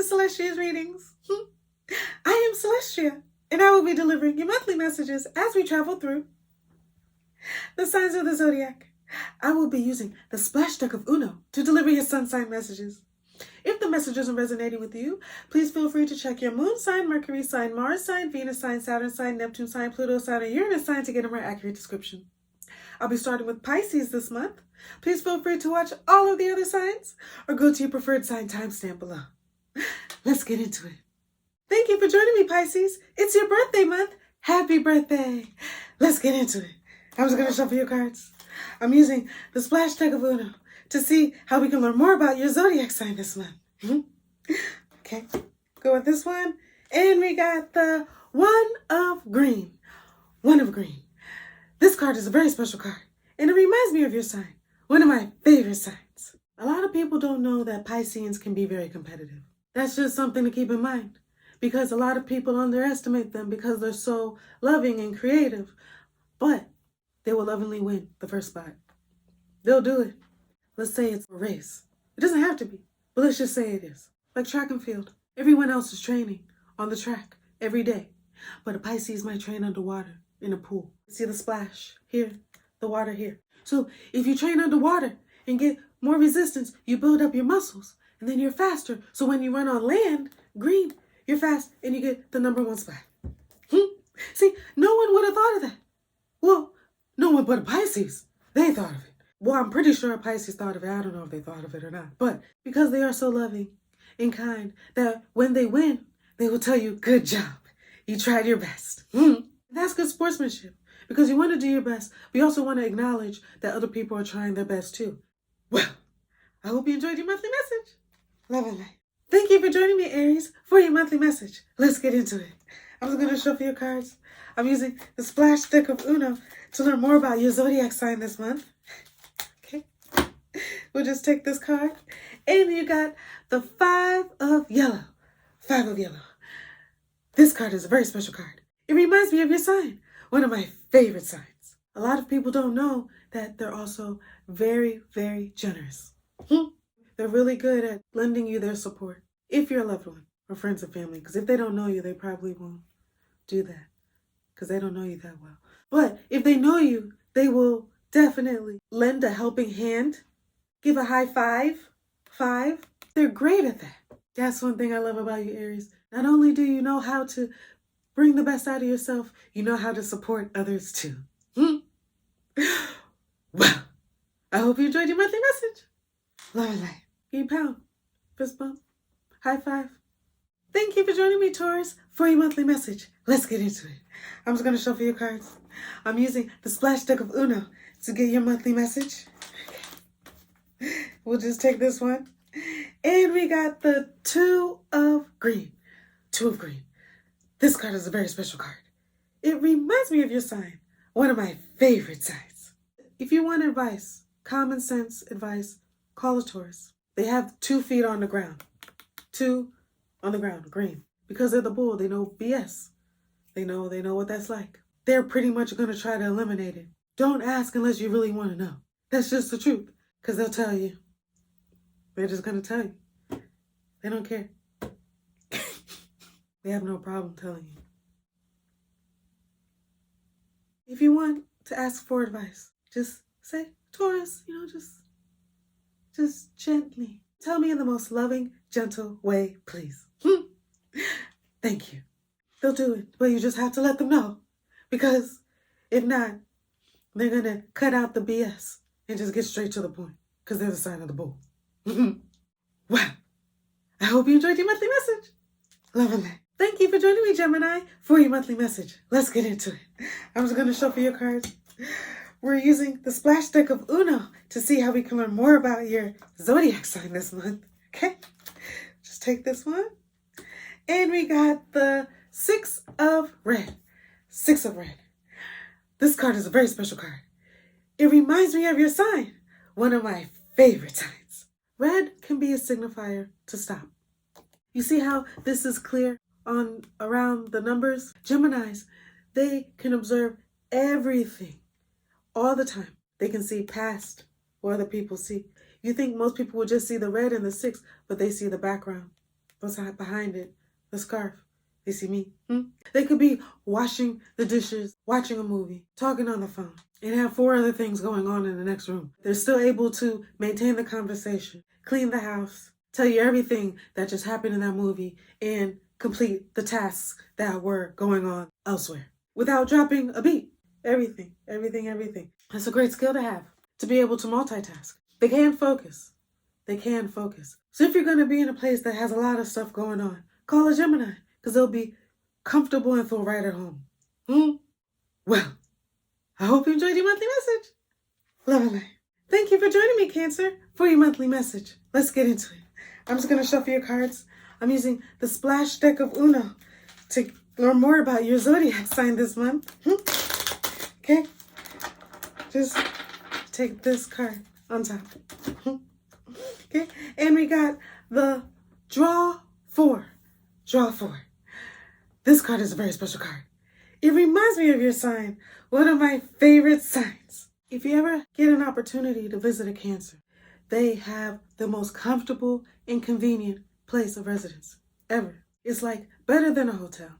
Celestria's readings. I am Celestria, and I will be delivering your monthly messages as we travel through the signs of the zodiac. I will be using the splash deck of Uno to deliver your sun sign messages. If the message isn't resonating with you, please feel free to check your moon sign, Mercury sign, Mars sign, Venus sign, Saturn sign, Neptune sign, Pluto sign, and Uranus sign to get a more accurate description. I'll be starting with Pisces this month. Please feel free to watch all of the other signs or go to your preferred sign timestamp below. Let's get into it. Thank you for joining me, Pisces. It's your birthday month. Happy birthday. Let's get into it. I'm just going to shuffle your cards. I'm using the splash deck of Uno to see how we can learn more about your zodiac sign this month. Okay, go with this one. And we got the One of Green. One of Green. This card is a very special card, and it reminds me of your sign, one of my favorite signs. A lot of people don't know that Pisceans can be very competitive. That's just something to keep in mind, because a lot of people underestimate them because they're so loving and creative, but they will lovingly win the first spot. They'll do it. Let's say it's a race. It doesn't have to be, but let's just say it is. Like track and field. Everyone else is training on the track every day, but a Pisces might train underwater in a pool. See the splash here, the water here. So if you train underwater and get more resistance, you build up your muscles, and then you're faster. So when you run on land, green, you're fast, and you get the #1 spot. See, no one would have thought of that. Well, no one but a Pisces. They thought of it. Well, I'm pretty sure a Pisces thought of it. I don't know if they thought of it or not. But because they are so loving and kind, that when they win, they will tell you, good job. You tried your best. That's good sportsmanship, because you want to do your best, but you also want to acknowledge that other people are trying their best too. Well, I hope you enjoyed your monthly message. Love and light. Thank you for joining me, Aries, for your monthly message. Let's get into it. I'm just going to shuffle your cards. I'm using the splash deck of Uno to learn more about your zodiac sign this month. Okay. We'll just take this card. And you got the 5 of yellow. 5 of yellow. This card is a very special card. It reminds me of your sign, one of my favorite signs. A lot of people don't know that they're also very, very generous. They're really good at lending you their support if you're a loved one or friends and family, because if they don't know you, they probably won't do that because they don't know you that well. But if they know you, they will definitely lend a helping hand, give a high five. They're great at that. That's one thing I love about you, Aries. Not only do you know how to bring the best out of yourself, you know how to support others too. Well, I hope you enjoyed your monthly message. Love and light. Give you a pound, fist bump, high five. Thank you for joining me, Taurus, for your monthly message. Let's get into it. I'm just going to shuffle your cards. I'm using the splash deck of Uno to get your monthly message. We'll just take this one. And we got the 2 of Green. 2 of Green. This card is a very special card. It reminds me of your sign, one of my favorite signs. If you want advice, common sense advice, call a Taurus. They have 2 feet on the ground. 2 on the ground, green. Because they're the bull, they know BS. They know what that's like. They're pretty much going to try to eliminate it. Don't ask unless you really want to know. That's just the truth. Because they'll tell you. They're just going to tell you. They don't care. They have no problem telling you. If you want to ask for advice, just say, Taurus, just gently. Tell me in the most loving, gentle way, please. Thank you. They'll do it, but you just have to let them know. Because if not, they're going to cut out the BS and just get straight to the point. Because they're the sign of the bull. Well, I hope you enjoyed your monthly message. Love and light. Thank you for joining me, Gemini, for your monthly message. Let's get into it. I'm just going to shuffle your cards. We're using the splash deck of Uno to see how we can learn more about your zodiac sign this month. Okay? Just take this one. And we got the 6 of red. 6 of red. This card is a very special card. It reminds me of your sign, one of my favorite signs. Red can be a signifier to stop. You see how this is clear on around the numbers? Geminis, they can observe everything all the time. They can see past what other people see. You think most people would just see the red and the 6, but they see the background, what's behind it, the scarf. They see me. They could be washing the dishes, watching a movie, talking on the phone, and have 4 other things going on in the next room. They're still able to maintain the conversation, clean the house, tell you everything that just happened in that movie, and complete the tasks that were going on elsewhere without dropping a beat. Everything. That's a great skill to have, to be able to multitask. They can focus. So if you're going to be in a place that has a lot of stuff going on, call a Gemini, because they'll be comfortable and feel right at home. Well, I hope you enjoyed your monthly message. Love and light. Thank you for joining me, Cancer, for your monthly message. Let's get into it. I'm just going to shuffle your cards. I'm using the splash deck of Uno to learn more about your zodiac sign this month. Okay? Just take this card on top. Okay? And we got the draw 4. Draw 4. This card is a very special card. It reminds me of your sign, one of my favorite signs. If you ever get an opportunity to visit a Cancer, they have the most comfortable and convenient place of residence ever. It's like better than a hotel.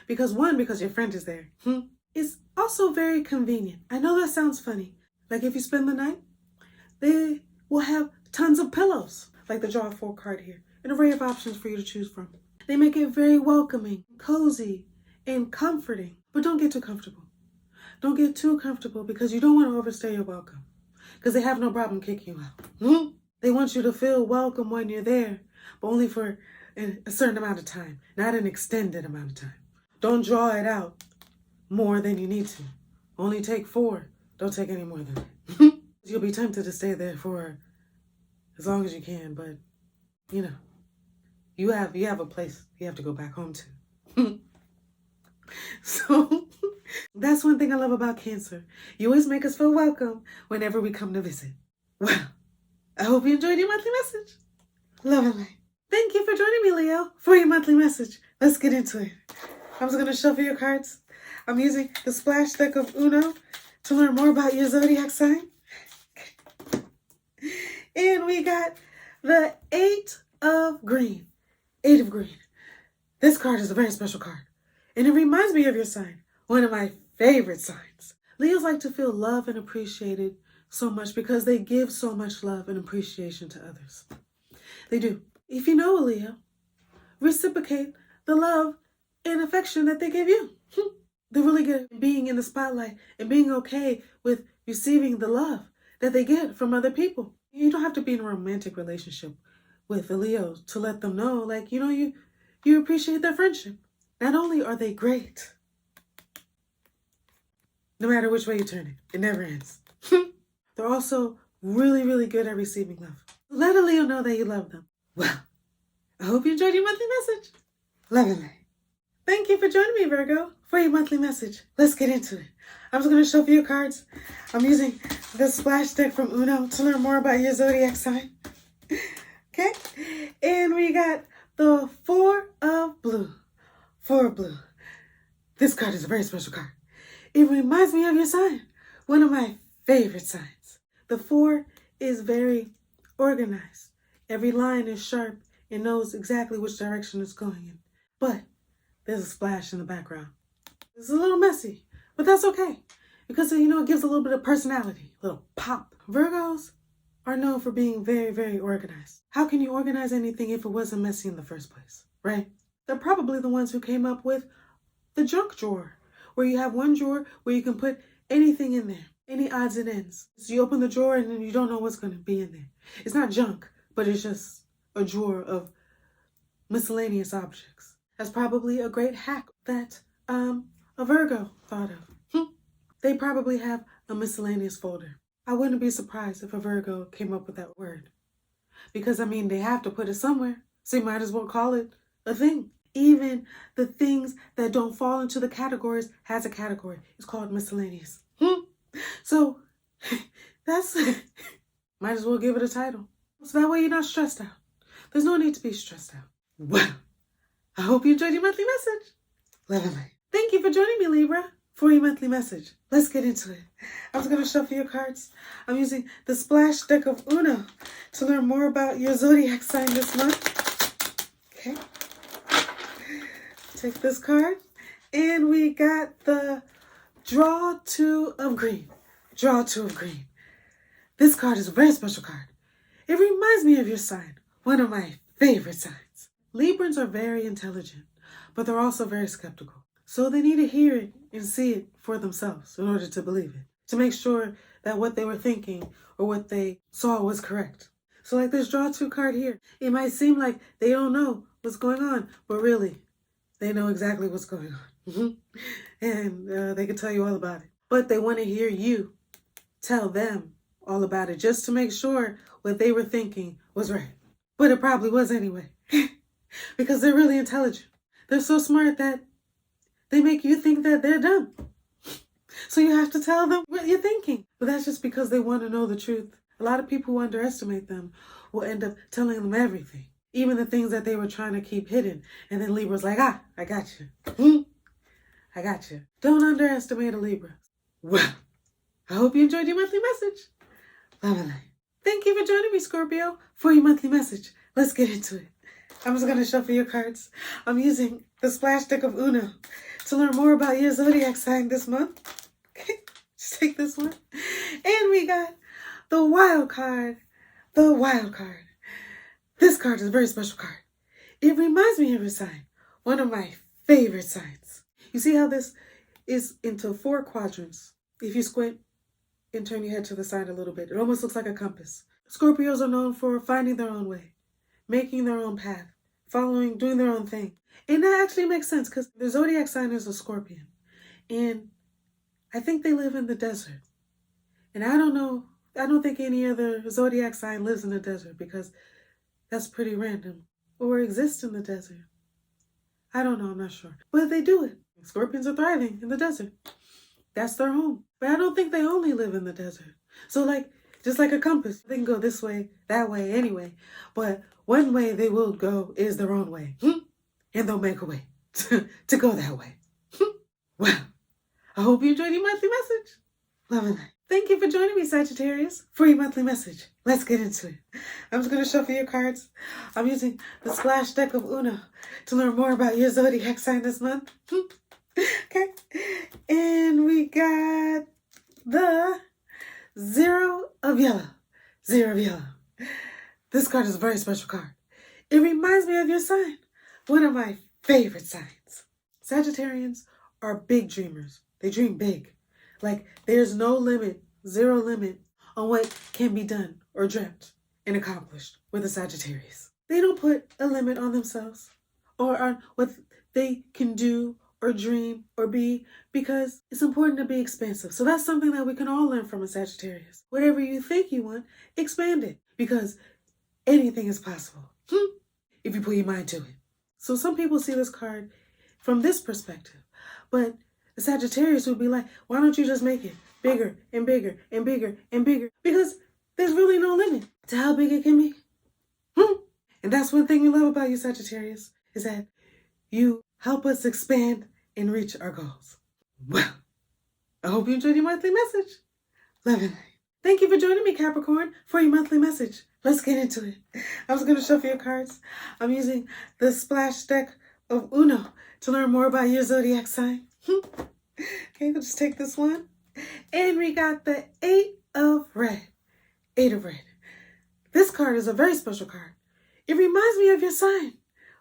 Because your friend is there. It's also very convenient. I know that sounds funny. Like if you spend the night, they will have tons of pillows, like the draw 4 card here. An array of options for you to choose from. They make it very welcoming, cozy, and comforting. But don't get too comfortable. Don't get too comfortable because you don't want to overstay your welcome. Because they have no problem kicking you out. They want you to feel welcome when you're there, but only for a certain amount of time, not an extended amount of time. Don't draw it out more than you need to. Only take 4. Don't take any more than that. You'll be tempted to stay there for as long as you can, but you have a place you have to go back home to. So that's one thing I love about Cancer. You always make us feel welcome whenever we come to visit. Well, I hope you enjoyed your monthly message. Love and light. Thank you for joining me, Leo, for your monthly message. Let's get into it. I'm just going to shuffle your cards. I'm using the splash deck of Uno to learn more about your zodiac sign. And we got the 8 of green. 8 of green. This card is a very special card. And it reminds me of your sign, one of my favorite signs. Leos like to feel loved and appreciated so much because they give so much love and appreciation to others. They do. If you know a Leo, reciprocate the love and affection that they give you. They're really good at being in the spotlight and being okay with receiving the love that they get from other people. You don't have to be in a romantic relationship with the Leos to let them know, you appreciate their friendship. Not only are they great, no matter which way you turn it never ends. They're also really, really good at receiving love. Let a Leo know that you love them. Well, I hope you enjoyed your monthly message. Love and light. Thank you for joining me, Virgo, for your monthly message. Let's get into it. I'm just going to shuffle your cards. I'm using the splash deck from Uno to learn more about your zodiac sign. Okay? And we got the 4 of blue. 4 of blue. This card is a very special card. It reminds me of your sign, one of my favorite signs. The 4 is very organized. Every line is sharp and knows exactly which direction it's going in. But there's a splash in the background. It's a little messy, but that's okay. Because, it gives a little bit of personality, a little pop. Virgos are known for being very, very organized. How can you organize anything if it wasn't messy in the first place, right? They're probably the ones who came up with the junk drawer, where you have one drawer where you can put anything in there, any odds and ends. So you open the drawer and then you don't know what's going to be in there. It's not junk, but it's just a drawer of miscellaneous objects. That's probably a great hack that a Virgo thought of. They probably have a miscellaneous folder. I wouldn't be surprised if a Virgo came up with that word. Because, they have to put it somewhere. So you might as well call it a thing. Even the things that don't fall into the categories has a category. It's called miscellaneous. So, that's... might as well give it a title. So that way you're not stressed out. There's no need to be stressed out. Well, I hope you enjoyed your monthly message. Love and light. Thank you for joining me, Libra, for your monthly message. Let's get into it. I'm just going to shuffle your cards. I'm using the splash deck of Uno to learn more about your zodiac sign this month. Okay. Take this card. And we got the Draw Two of Green. Draw Two of Green. This card is a very special card. It reminds me of your sign, one of my favorite signs. Librans are very intelligent, but they're also very skeptical. So they need to hear it and see it for themselves in order to believe it, to make sure that what they were thinking or what they saw was correct. So like this Draw Two card here, it might seem like they don't know what's going on, but really, they know exactly what's going on. And they can tell you all about it. But they want to hear you tell them all about it just to make sure what they were thinking was right. But it probably was anyway. Because they're really intelligent. They're so smart that they make you think that they're dumb. So you have to tell them what you're thinking. But that's just because they want to know the truth. A lot of people who underestimate them will end up telling them everything. Even the things that they were trying to keep hidden. And then Libra's like, I got you. I got you. Don't underestimate a Libra. Well, I hope you enjoyed your monthly message. Bye-bye. Thank you for joining me, Scorpio, for your monthly message. Let's get into it. I'm just going to shuffle your cards. I'm using the splash deck of Uno to learn more about your zodiac sign this month. Okay, just take this one. And we got the wild card. The wild card. This card is a very special card. It reminds me of your sign, one of my favorite signs. You see how this is into 4 quadrants? If you squint and turn your head to the side a little bit, it almost looks like a compass. Scorpios are known for finding their own way, making their own path, doing their own thing. And that actually makes sense because the zodiac sign is a scorpion. And I think they live in the desert. And I don't think any other zodiac sign lives in the desert because that's pretty random. Or exists in the desert. I don't know, I'm not sure. But they do it. Scorpions are thriving in the desert. That's their home. But I don't think they only live in the desert. So just like a compass, they can go this way, that way, anyway. But one way they will go is their own way. And they'll make a way to go that way. Well, I hope you enjoyed your monthly message. Love and light. Thank you for joining me, Sagittarius, for your monthly message. Let's get into it. I'm just going to shuffle your cards. I'm using the splash deck of Uno to learn more about your zodiac sign this month. Okay. And we got the Zero of Yellow. Zero of Yellow. This card is a very special card. It reminds me of your sign, one of my favorite signs. Sagittarians are big dreamers. They dream big. Like there's no limit, zero limit on what can be done or dreamt and accomplished with a Sagittarius. They don't put a limit on themselves or on what they can do or dream or be because it's important to be expansive. So that's something that we can all learn from a Sagittarius. Whatever you think you want, expand it because anything is possible if you put your mind to it. So some people see this card from this perspective, but the Sagittarius would be like, why don't you just make it bigger and bigger and bigger and bigger? Because there's really no limit to how big it can be. And that's one thing we love about you, Sagittarius, is that you help us expand and reach our goals. Well, I hope you enjoyed your monthly message. Love and light. Thank you for joining me, Capricorn, for your monthly message. Let's get into it. I was going to shuffle your cards. I'm using the splash deck of Uno to learn more about your zodiac sign. Okay, we'll just take this one. And we got the 8 of Red. 8 of Red. This card is a very special card. It reminds me of your sign,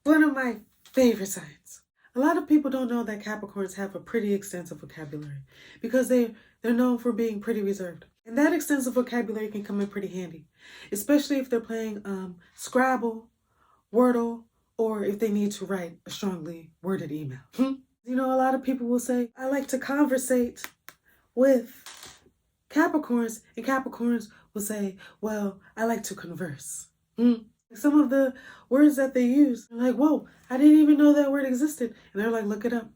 one of my favorite signs. A lot of people don't know that Capricorns have a pretty extensive vocabulary because they're known for being pretty reserved. And that extensive vocabulary can come in pretty handy, especially if they're playing Scrabble, Wordle, or if they need to write a strongly worded email. You know, a lot of people will say, I like to conversate with Capricorns, and Capricorns will say, well, I like to converse. Some of the words that they use, they're like, whoa, I didn't even know that word existed. And they're like, look it up.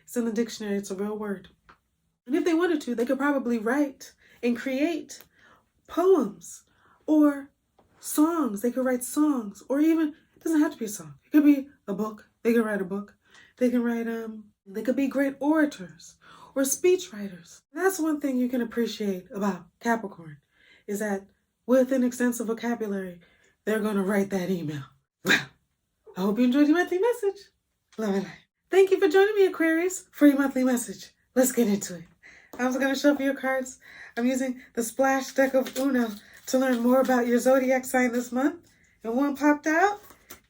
It's in the dictionary. It's a real word. And if they wanted to, they could probably write and create poems or songs. They could write songs, or even, it doesn't have to be a song. It could be a book. They could write a book. They can write, they could be great orators or speech writers. That's one thing you can appreciate about Capricorn, is that with an extensive vocabulary, they're going to write that email. Well, I hope you enjoyed your monthly message. Love and light. Thank you for joining me, Aquarius, for your monthly message. Let's get into it. I was going to shuffle your cards. I'm using the splash deck of Uno to learn more about your zodiac sign this month. And one popped out,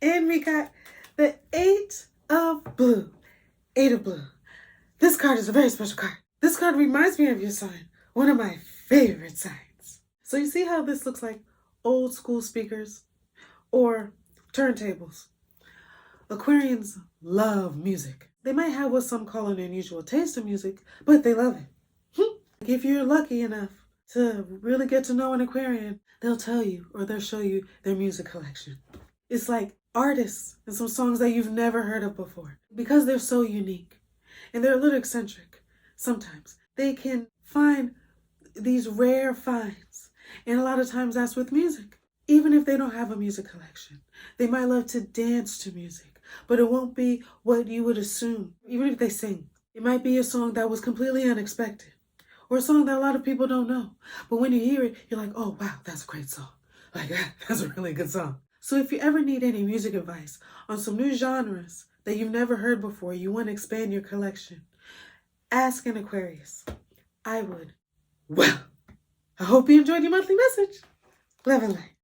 and we got the 8 of blue. 8 of blue. This card is a very special card. This card reminds me of your sign, one of my favorite signs. So you see how this looks like old school speakers or turntables? Aquarians love music. They might have what some call an unusual taste in music, but they love it. If you're lucky enough to really get to know an Aquarian, they'll tell you or they'll show you their music collection. It's like artists and some songs that you've never heard of before. Because they're so unique and they're a little eccentric sometimes, they can find these rare finds. And a lot of times that's with music. Even if they don't have a music collection, they might love to dance to music. But it won't be what you would assume, even if they sing. It might be a song that was completely unexpected, or a song that a lot of people don't know. But when you hear it, you're like, oh, wow, that's a great song. Like, that's a really good song. So if you ever need any music advice on some new genres that you've never heard before, you want to expand your collection, ask an Aquarius. I would. Well, I hope you enjoyed your monthly message. Love and light.